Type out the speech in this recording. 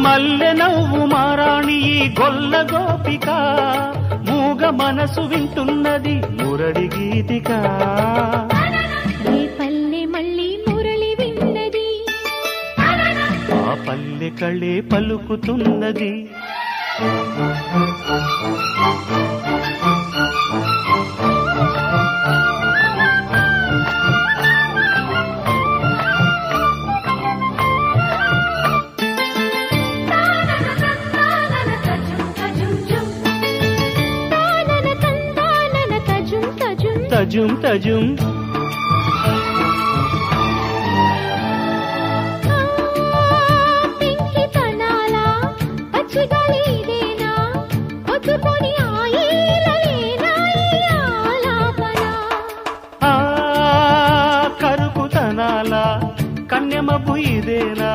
మల్లె నవ్వు మారాణి ఈ గొల్ల గోపిక మూగ మనసు వింటున్నది మురళి గీతిక ఏ పల్లె మళ్ళీ మురళి విన్నది ఆ పల్లె కళే పలుకుతున్నది తజుం తజుం పెంకితనాలా పచ్చిగలిదేనా పొద్దుకొని ఆయేలలేనా ఆలాపన కరుకుతనాల కన్యమపు ఇదేనా